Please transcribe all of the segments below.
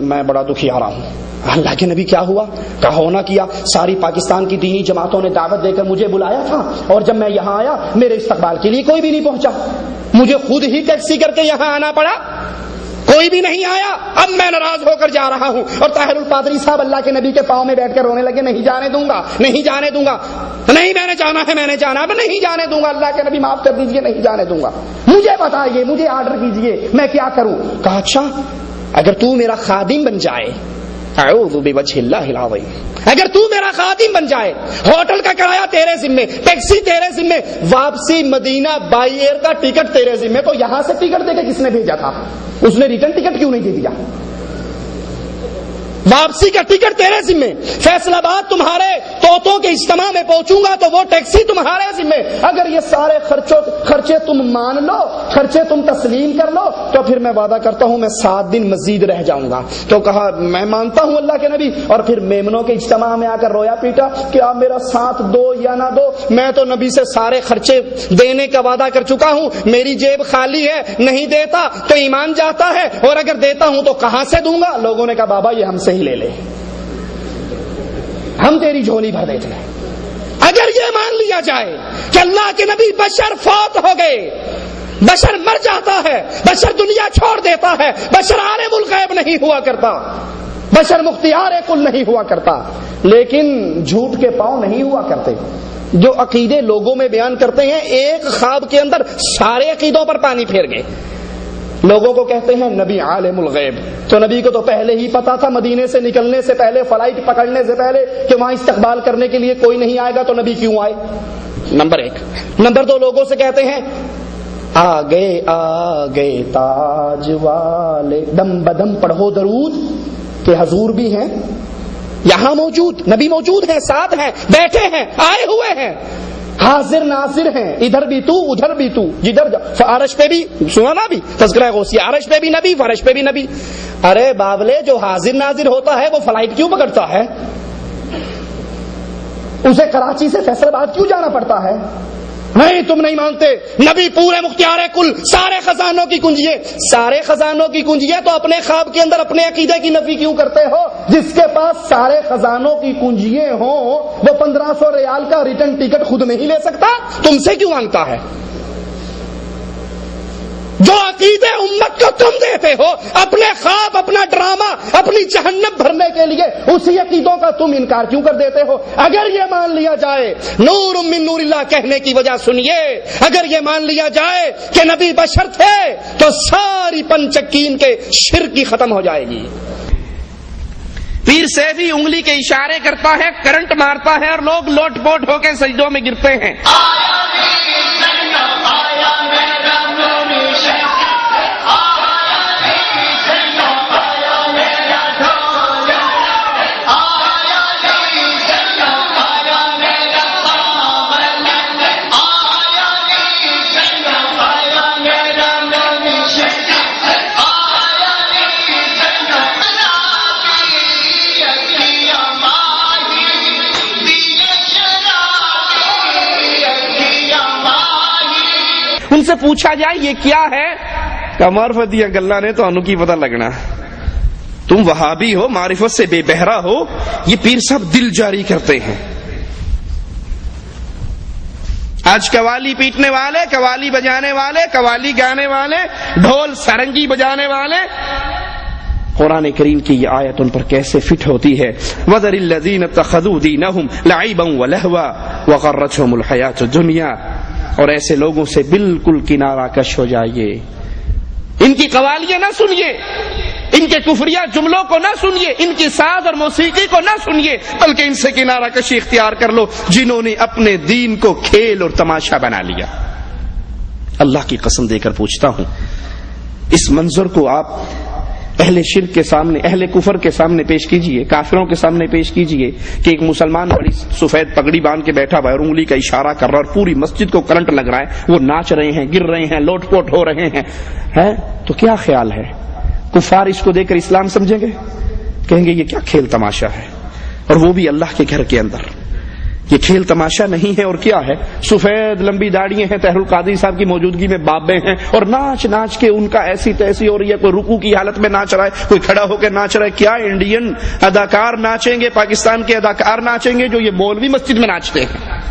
میں بڑا دکھیارا ہوں. اللہ کے نبی کیا ہوا؟ کہا ہونا کیا ساری پاکستان کی دینی جماعتوں نے دعوت دے کر مجھے بلایا تھا اور جب میں یہاں آیا میرے استقبال کے لیے کوئی بھی نہیں پہنچا. مجھے خود ہی ٹیکسی کر کے یہاں آنا پڑا, کوئی بھی نہیں آیا. اب میں ناراض ہو کر جا رہا ہوں اور طاہر القادری صاحب اللہ کے نبی کے پاؤں میں بیٹھ کر رونے لگے, نہیں جانے دوں گا, نہیں جانے دوں گا, نہیں میں نے جانا ہے, میں نے جانا, اب نہیں جانے دوں گا, اللہ کے نبی معاف کر دیجئے, نہیں جانے دوں گا, مجھے بتائیے, مجھے آرڈر کیجئے, میں کیا کروں؟ کہا اچھا اگر تو میرا خادم بن جائے, اعوذ بوجہ اللہ العظیم, اگر تو میرا خادم بن جائے, ہوٹل کا کرایہ تیرے ذمے, ٹیکسی تیرے ذمے, واپسی مدینہ بائی ایئر کا ٹکٹ تیرے ذمے, تو یہاں سے ٹکٹ دے کے کس نے بھیجا تھا؟ اس نے ریٹرن ٹکٹ کیوں نہیں دے دیا؟ واپسی کا ٹکٹ تیرے ذمے, فیصل آباد تمہارے طوطوں کے اجتماع میں پہنچوں گا تو وہ ٹیکسی تمہارے ذمے. اگر یہ سارے خرچے تم مان لو, خرچے تم تسلیم کر لو, تو پھر میں وعدہ کرتا ہوں میں 7 دن مزید رہ جاؤں گا. تو کہا میں مانتا ہوں اللہ کے نبی, اور پھر میمنوں کے اجتماع میں آ کر رویا پیٹا کہ آپ میرا ساتھ دو یا نہ دو, میں تو نبی سے سارے خرچے دینے کا وعدہ کر چکا ہوں, میری جیب خالی ہے, نہیں دیتا تو ایمان جاتا ہے, اور اگر دیتا ہوں تو کہاں سے دوں گا؟ لوگوں نے کہا بابا یہ ہم سے لے لے, ہم تیری جھولی بھر دیتے ہیں. اگر یہ مان لیا جائے کہ اللہ کے نبی بشر فوت ہو گئے, بشر مر جاتا ہے, بشر دنیا چھوڑ دیتا ہے, بشر عالم الغیب نہیں ہوا کرتا, بشر مختار کل نہیں ہوا کرتا, لیکن جھوٹ کے پاؤں نہیں ہوا کرتے. جو عقیدے لوگوں میں بیان کرتے ہیں ایک خواب کے اندر سارے عقیدوں پر پانی پھیر گئے. لوگوں کو کہتے ہیں نبی عالم الغیب, تو نبی کو تو پہلے ہی پتا تھا مدینے سے نکلنے سے پہلے, فلائٹ پکڑنے سے پہلے, کہ وہاں استقبال کرنے کے لیے کوئی نہیں آئے گا, تو نبی کیوں آئے؟ نمبر 1. نمبر 2, لوگوں سے کہتے ہیں آگے تاج والے, دم بدم پڑھو درود, کہ حضور بھی ہیں یہاں موجود, نبی موجود ہیں, ساتھ ہیں, بیٹھے ہیں, آئے ہوئے ہیں, حاضر ناظر ہیں, ادھر بھی تو ادھر بھی تو, جدھر عرش پہ بھی سنا نا, بھی تذکرہ غوثیہ, عرش پہ بھی نبی, فرش پہ بھی نبی. ارے بابلے, جو حاضر ناظر ہوتا ہے وہ فلائٹ کیوں پکڑتا ہے؟ اسے کراچی سے فیصل آباد کیوں جانا پڑتا ہے؟ نہیں تم نہیں مانتے, نبی پورے مختار کل, سارے خزانوں کی کنجیے, سارے خزانوں کی کنجیے, تو اپنے خواب کے اندر اپنے عقیدے کی نفی کیوں کرتے ہو؟ جس کے پاس سارے خزانوں کی کنجیے ہوں وہ 1500 ریال کا ریٹرن ٹکٹ خود نہیں لے سکتا, تم سے کیوں مانگتا ہے؟ جو عقیدے امت کو تم دیتے ہو, اپنے خواب, اپنا ڈرامہ, اپنی جہنم بھرنے کے لیے, اسی عقیدوں کا تم انکار کیوں کر دیتے ہو؟ اگر یہ مان لیا جائے, نور من نور اللہ کہنے کی وجہ سنیے, اگر یہ مان لیا جائے کہ نبی بشر تھے تو ساری پنچکین کے شرک کی ختم ہو جائے گی. پیر سیفی انگلی کے اشارے کرتا ہے, کرنٹ مارتا ہے, اور لوگ لوٹ پوٹ ہو کے سجدوں میں گرتے ہیں. ان سے پوچھا جائے یہ کیا ہے, کہ معرفت دیا گلا نے تو انو کی پتہ لگنا, تم وہابی ہو, معرفت سے بے بہرا ہو. یہ پیر صاحب دل جاری کرتے ہیں. آج قوالی پیٹنے والے, قوالی بجانے والے, قوالی گانے والے, ڈھول سرنگی بجانے والے, قرآن کریم کی یہ آیت ان پر کیسے فٹ ہوتی ہے. وَذَرِ الَّذِينَ اتَّخَذُوا دِينَهُمْ لَعِبًا وَلَهْوًا وَغَرَّتْهُمُ الْحَيَاةُ الدُّنْيَا, اور ایسے لوگوں سے بالکل کنارہ کش ہو جائیے. ان کی قوالیاں نہ سنیے, ان کے کفریہ جملوں کو نہ سنیے, ان کی ساز اور موسیقی کو نہ سنیے, بلکہ ان سے کنارہ کشی اختیار کر لو جنہوں نے اپنے دین کو کھیل اور تماشا بنا لیا. اللہ کی قسم دے کر پوچھتا ہوں, اس منظر کو آپ اہل شرک کے سامنے, اہل کفر کے سامنے پیش کیجئے, کافروں کے سامنے پیش کیجئے کہ ایک مسلمان بڑی سفید پگڑی باندھ کے بیٹھا ہوا ہے اور انگلی کا اشارہ کر رہا ہے اور پوری مسجد کو کرنٹ لگ رہا ہے, وہ ناچ رہے ہیں, گر رہے ہیں, لوٹ پوٹ ہو رہے ہیں, تو کیا خیال ہے؟ کفار اس کو دیکھ کر اسلام سمجھیں گے؟ کہیں گے یہ کیا کھیل تماشا ہے, اور وہ بھی اللہ کے گھر کے اندر. یہ کھیل تماشا نہیں ہے اور کیا ہے؟ سفید لمبی داڑیاں ہیں، طاہر القادری صاحب کی موجودگی میں بابے ہیں اور ناچ ناچ کے ان کا ایسی تیسی ہو رہی ہے، کوئی رکوع کی حالت میں ناچ رہا ہے، کوئی کھڑا ہو کے ناچ رہا ہے۔ کیا انڈین اداکار ناچیں گے، پاکستان کے اداکار ناچیں گے جو یہ مولوی مسجد میں ناچتے ہیں؟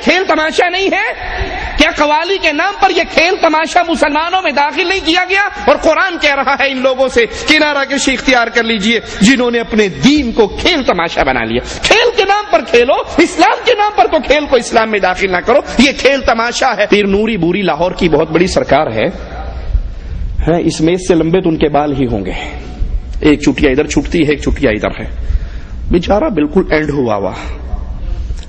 کھیل تماشا نہیں ہے؟ کیا قوالی کے نام پر یہ کھیل تماشا مسلمانوں میں داخل نہیں کیا گیا؟ اور قرآن کہہ رہا ہے ان لوگوں سے کنارہ کشی اختیار کر لیجئے جنہوں نے اپنے دین کو کھیل تماشا بنا لیا۔ کھیل کے نام پر کھیلو، اسلام کے نام پر تو کھیل کو اسلام میں داخل نہ کرو، یہ کھیل تماشا ہے۔ پیر نوری بوری لاہور کی بہت بڑی سرکار ہے، اس میز سے لمبے تو ان کے بال ہی ہوں گے، ایک چٹیا ادھر چھٹتی ہے ایک چٹیا ادھر ہے، بیچارہ بالکل اینڈ ہوا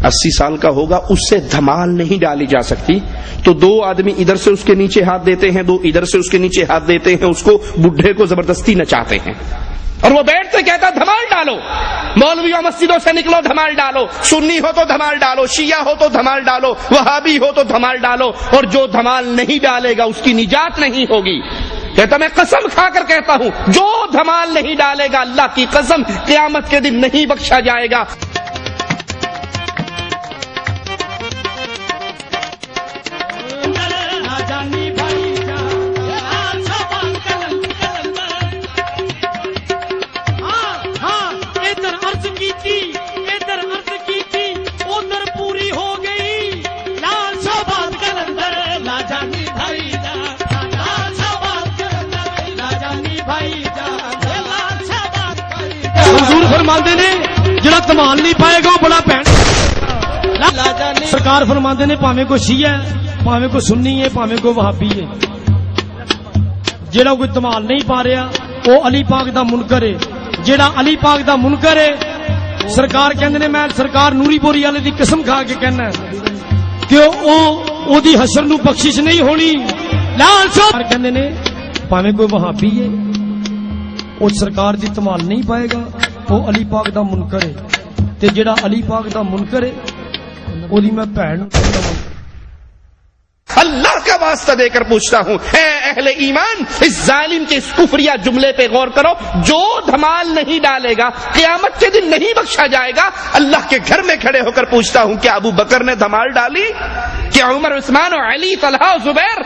80 سال کا ہوگا، اس سے دھمال نہیں ڈالی جا سکتی، تو دو آدمی ادھر سے اس کے نیچے ہاتھ دیتے ہیں، دو ادھر سے اس کے نیچے ہاتھ دیتے ہیں، اس کو بڈھے کو زبردستی نچاتے ہیں، اور وہ بیٹھتے کہتا دھمال ڈالو، مولویوں مسجدوں سے نکلو دھمال ڈالو، سنی ہو تو دھمال ڈالو، شیعہ ہو تو دھمال ڈالو، وہابی ہو تو دھمال ڈالو، اور جو دھمال نہیں ڈالے گا اس کی نجات نہیں ہوگی۔ کہتا میں قسم کھا کر کہتا ہوں جو دھمال نہیں ڈالے گا اللہ کی قسم قیامت کے دن نہیں بخشا جائے گا۔ حضور فرماندے نے جڑا کمال نہیں پائے گا وہ بڑا بہن۔ سرکار فرماندے نے پاویں کوئی شیعہ ہے، پاویں کوئی سنی ہے، پاویں کوئی وہابی ہے، جڑا کوئی کمال نہیں پا رہا وہ علی پاک دا منکر ہے، جڑا علی پاک دا منکر ہے سرکار کہندے نے، میں سرکار نوری بوری والے دی قسم کھا کے کہنا کہ او دی حشر نو بخشش نہیں ہونی۔ لال صاحب کہندے نے پاویں کوئی وہابی ہے، وہ سرکار دی ਧਮਾਲ نہیں پائے گا، وہ علی پاک دا منکر ہے، تے جڑا علی پاک دا منکر ہے وہی میں بھن اللہ کا واسطہ دے کر پوچھتا ہوں، اے اہل ایمان، اس ظالم کے اس کفریہ جملے پہ غور کرو، جو دھمال نہیں ڈالے گا قیامت کے دن نہیں بخشا جائے گا۔ اللہ کے گھر میں کھڑے ہو کر پوچھتا ہوں، کیا ابو بکر نے دھمال ڈالی؟ کیا عمر، عثمان و علی، طلحہ و زبیر